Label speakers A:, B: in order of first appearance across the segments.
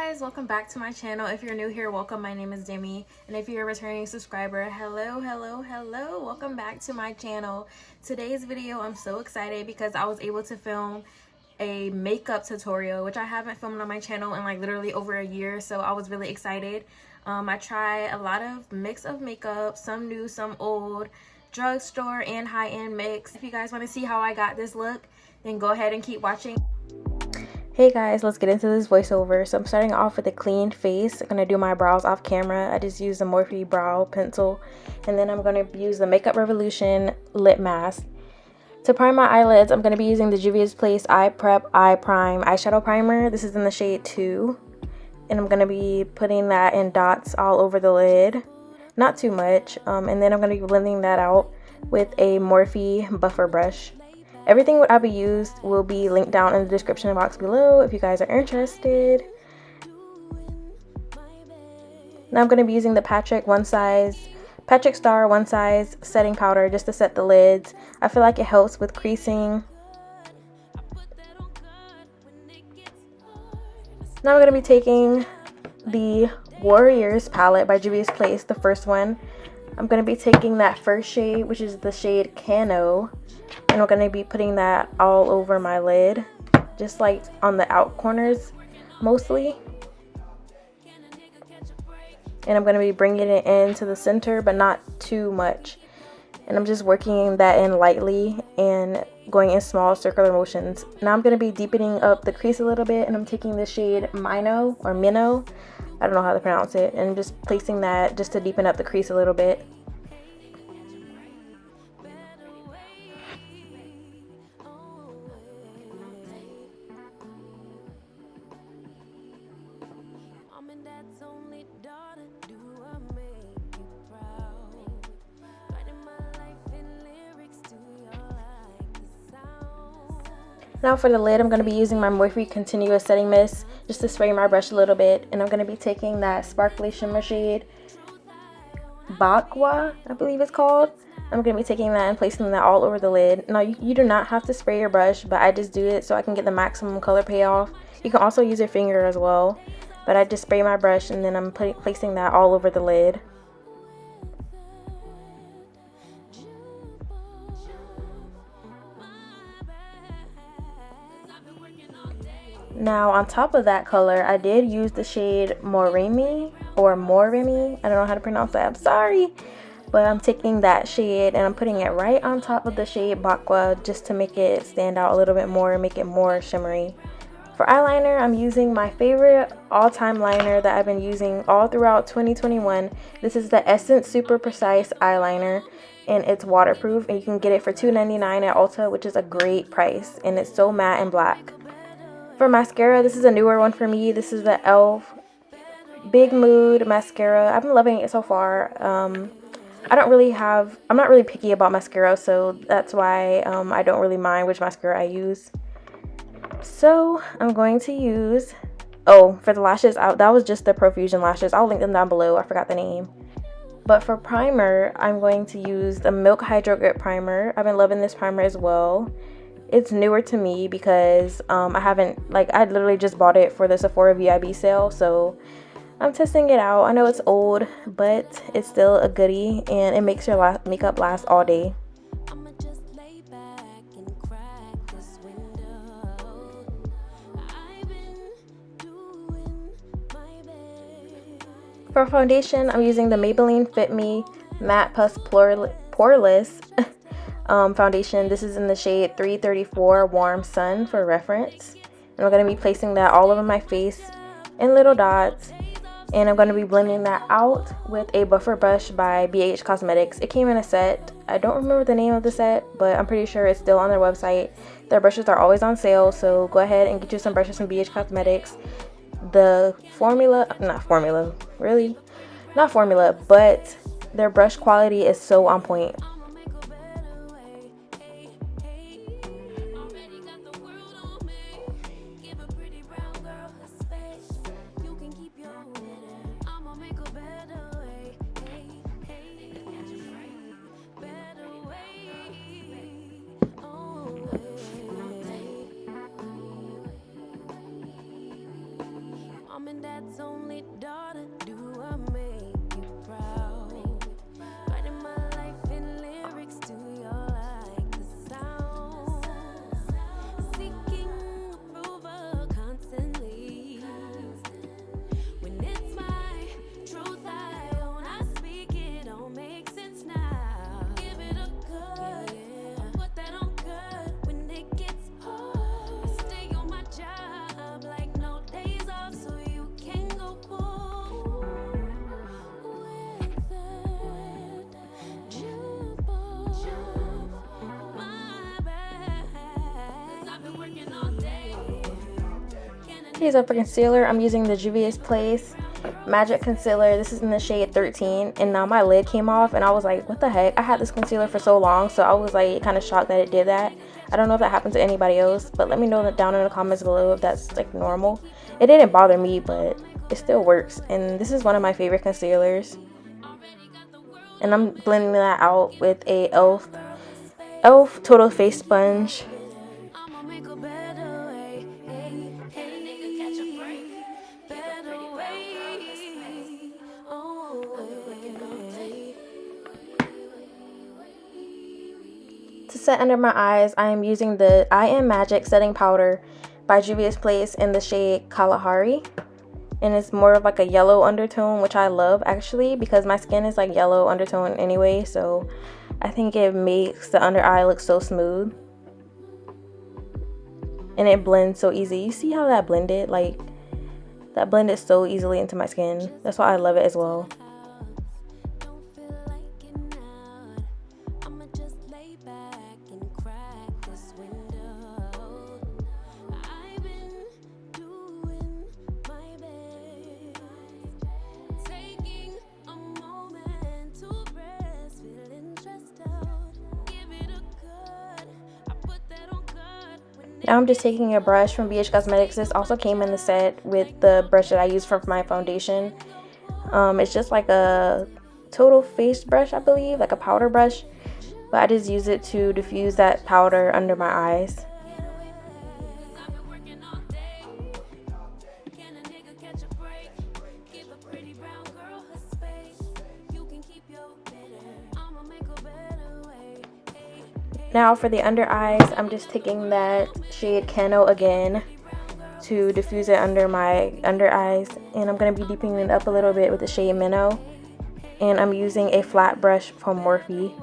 A: guys, welcome back to my channel. If you're new here, welcome. My name is Demi, and if you're a returning subscriber, hello. Welcome back to my channel. Today's video, I'm so excited because I was able to film a makeup tutorial, which I haven't filmed on my channel in like literally over a year, so I was really excited. I try a lot of mix of makeup, some new, some old, drugstore and high-end mix. If you guys want to see how I got this look, then go ahead and keep watching. Hey guys, let's get into this voiceover. So I'm starting off with a clean face. I'm going to do my brows off camera. I just used the Morphe brow pencil. And then I'm going to use the Makeup Revolution lip mask. To prime my eyelids, I'm going to be using the Juvia's Place Eye Prep Eye Prime eyeshadow primer. This is in the shade 2. And I'm going to be putting that in dots all over the lid. Not too much. And then I'm going to be blending that out with a Morphe buffer brush. Everything I'll be used will be linked down in the description box below if you guys are interested. Now I'm going to be using the Patrick Star One Size setting powder just to set the lids. I feel like it helps with creasing. Now I'm going to be taking the Warriors palette by Juvia's Place, the first one. I'm going to be taking that first shade, which is the shade Cano. And I'm going to be putting that all over my lid, just like on the out corners mostly. And I'm going to be bringing it into the center, but not too much. And I'm just working that in lightly and going in small circular motions. Now I'm going to be deepening up the crease a little bit, and I'm taking the shade Minnow or Minnow. I don't know how to pronounce it. And I'm just placing that just to deepen up the crease a little bit. Now for the lid, I'm going to be using my Morphe Continuous Setting Mist just to spray my brush a little bit. And I'm going to be taking that sparkly shimmer shade, Bakwa, I believe it's called. I'm going to be taking that and placing that all over the lid. Now you do not have to spray your brush, but I just do it so I can get the maximum color payoff. You can also use your finger as well, but I just spray my brush and then I'm placing that all over the lid. Now on top of that color, I did use the shade Moremi. I don't know how to pronounce that, I'm sorry. But I'm taking that shade and I'm putting it right on top of the shade Bakwa just to make it stand out a little bit more and make it more shimmery. For eyeliner, I'm using my favorite all-time liner that I've been using all throughout 2021. This is the Essence Super Precise eyeliner, and it's waterproof, and you can get it for $2.99 at Ulta, which is a great price, and it's so matte and black. For mascara, this is a newer one for me. This is the e.l.f. Big Mood mascara. I've been loving it so far. I'm not really picky about mascara, so that's why I don't really mind which mascara I use. So I'm going to use, for the lashes, that was just the Profusion lashes. I'll link them down below. I forgot the name. But for primer, I'm going to use the Milk Hydro Grip Primer. I've been loving this primer as well. It's newer to me because I literally just bought it for the Sephora VIB sale, so I'm testing it out. I know it's old, but it's still a goodie, and it makes your makeup last all day. For foundation, I'm using the Maybelline Fit Me Matte Plus Poreless foundation. This is in the shade 334 Warm Sun for reference. And I'm going to be placing that all over my face in little dots. And I'm going to be blending that out with a buffer brush by BH Cosmetics. It came in a set. I don't remember the name of the set, but I'm pretty sure it's still on their website. Their brushes are always on sale, so go ahead and get you some brushes from BH Cosmetics. The not formula, but their brush quality is so on point.
B: and dad's only daughter. Do I make you proud? Writing my life in lyrics, do you like the sound? Seeking approval constantly. When it's my truth I own, I speak it, don't make sense now. Give it a good, put that on good. When it gets hard, I stay on my job like no days off, so you can go pull with that jump off my back. 'Cause I've been working all day.
A: Here's up for concealer. I'm using the Juvia's Place Magic Concealer. This is in the shade 13, and now my lid came off and I was like, what the heck? I had this concealer for so long, so I was like kind of shocked that it did that. I don't know if that happened to anybody else, but let me know down in the comments below if that's like normal. It didn't bother me, but it still works, and this is one of my favorite concealers. And I'm blending that out with a e.l.f. Total Face Sponge.
B: I'ma make a better way. Can a nigga catch a break? Better way.
A: To set under my eyes, I am using the I Am Magic Setting Powder by Juvia's Place in the shade Kalahari. And it's more of like a yellow undertone, which I love actually, because my skin is like yellow undertone anyway, so I think it makes the under eye look so smooth. And it blends so easy. You see how that blended? Like, that blended so easily into my skin. That's why I love it as well.
B: Don't feel like getting out. I'ma just lay back and crack this window. I've been doing my best, taking a moment to rest, feeling stressed out. Give it a good, I put that on good. When
A: Now I'm just taking a brush from BH Cosmetics. This also came in the set with the brush that I use for my foundation. It's just like a total face brush, I believe, like a powder brush. But I just use it to diffuse that powder under my eyes.
B: I've been working all day. Can a nigga catch a break? Give a pretty brown girl her space. You can keep your bitter. I'ma make a better way.
A: Now for the under eyes, I'm just taking that shade Kano again to diffuse it under my under eyes, and I'm going to be deepening it up a little bit with the shade Minnow, and I'm using a flat brush from Morphe.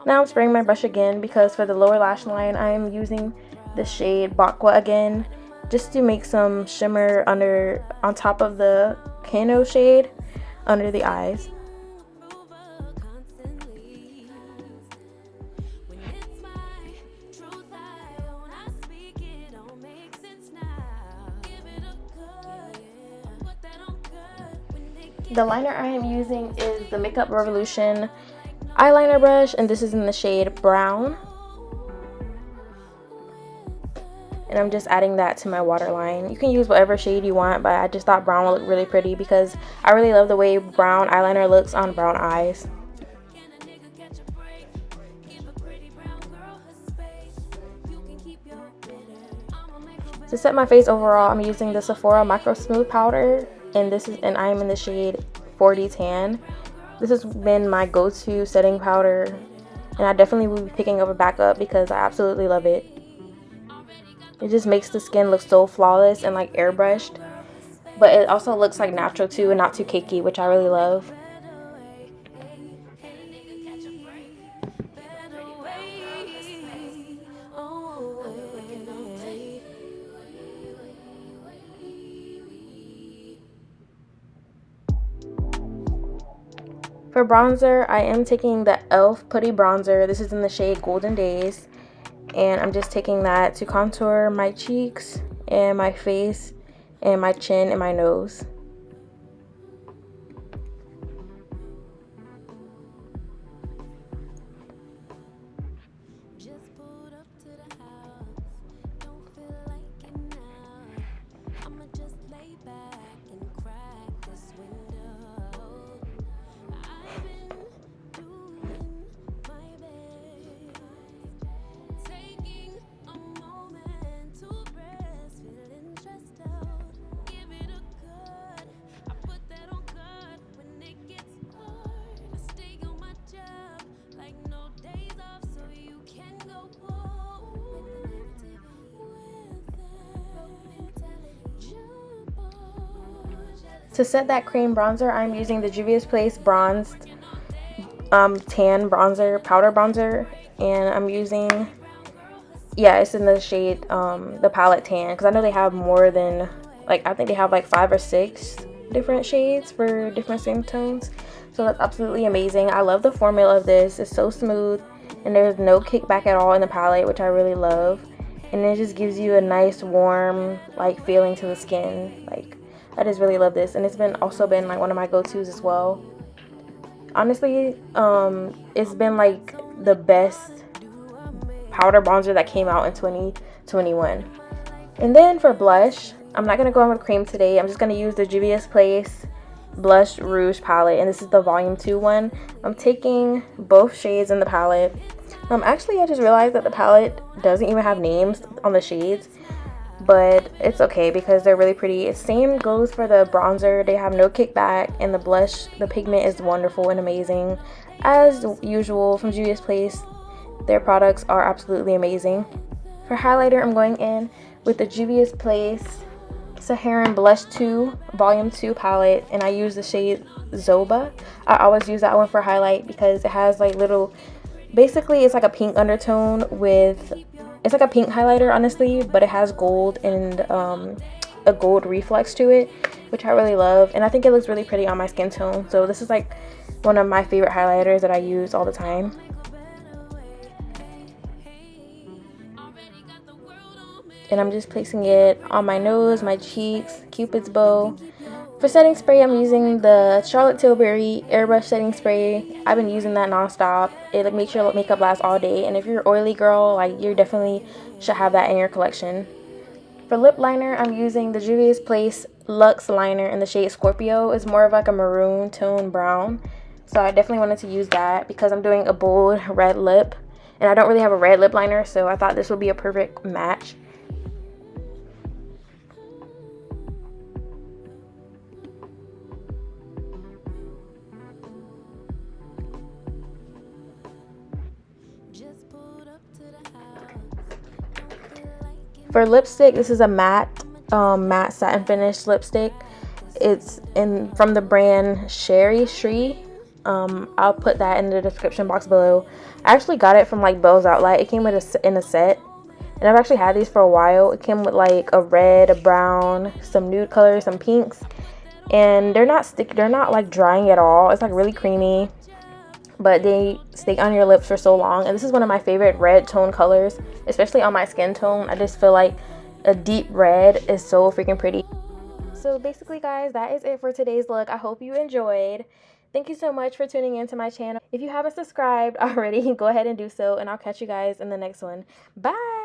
A: Now I'm spraying my brush again because for the lower lash line I am using the shade Bakwa again, just to make some shimmer on top of the Kano shade under the eyes. The liner I am using is the Makeup Revolution eyeliner brush, and this is in the shade Brown. And I'm just adding that to my waterline. You can use whatever shade you want, but I just thought brown would look really pretty because I really love the way brown eyeliner looks on brown eyes. To set my face overall, I'm using the Sephora Micro Smooth Powder, and I am in the shade 40 Tan. This has been my go-to setting powder, and I definitely will be picking up a backup because I absolutely love it. It just makes the skin look so flawless and like airbrushed, but it also looks like natural too and not too cakey, which I really love. For bronzer, I am taking the e.l.f. Putty Bronzer. This is in the shade Golden Days. And I'm just taking that to contour my cheeks and my face and my chin and my nose. To set that cream bronzer, I'm using the Juvia's Place Bronzed Tan Bronzer, Powder Bronzer. And I'm using, yeah, it's in the shade, the palette tan. Because I know they have more than, like, I think they have like 5 or 6 different shades for different skin tones. So that's absolutely amazing. I love the formula of this. It's so smooth. And there's no kickback at all in the palette, which I really love. And it just gives you a nice warm like feeling to the skin. Like, I just really love this, and it's also been like one of my go-tos as well. Honestly, it's been like the best powder bronzer that came out in 2021. And then for blush, I'm not gonna go in with cream today. I'm just gonna use the Juvia's Place Blush Rouge palette, and this is the volume 2 one. I'm taking both shades in the palette. Actually, I just realized that the palette doesn't even have names on the shades, but it's okay because they're really pretty. Same goes for the bronzer. They have no kickback, and the blush, the pigment is wonderful and amazing. As usual from Juvia's Place, their products are absolutely amazing. For highlighter, I'm going in with the Juvia's Place Saharan Blush 2 Volume 2 palette, and I use the shade Zoba. I always use that one for highlight because it has like little, basically it's like a pink undertone with, it's like a pink highlighter honestly, but it has gold and a gold reflex to it, which I really love, and I think it looks really pretty on my skin tone. So this is like one of my favorite highlighters that I use all the time. And I'm just placing it on my nose, my cheeks, Cupid's bow. For setting spray, I'm using the Charlotte Tilbury Airbrush Setting Spray. I've been using that nonstop. It makes your makeup last all day. And if you're an oily girl, like, you definitely should have that in your collection. For lip liner, I'm using the Juvia's Place Luxe Liner in the shade Scorpio. It's more of like a maroon tone brown. So I definitely wanted to use that because I'm doing a bold red lip. And I don't really have a red lip liner, so I thought this would be a perfect match. For lipstick, this is a matte satin finish lipstick. It's from the brand Sherry Shree. I'll put that in the description box below. I actually got it from like Bell's Outlet. It came with in a set, and I've actually had these for a while. It came with like a red, a brown, some nude colors, some pinks, and they're not like drying at all. It's like really creamy, but they stay on your lips for so long. And this is one of my favorite red tone colors, especially on my skin tone. I just feel like a deep red is so freaking pretty. So basically, guys, that is it for today's look. I hope you enjoyed. Thank you so much for tuning into my channel. If you haven't subscribed already, go ahead and do so, and I'll catch you guys in the next one. Bye!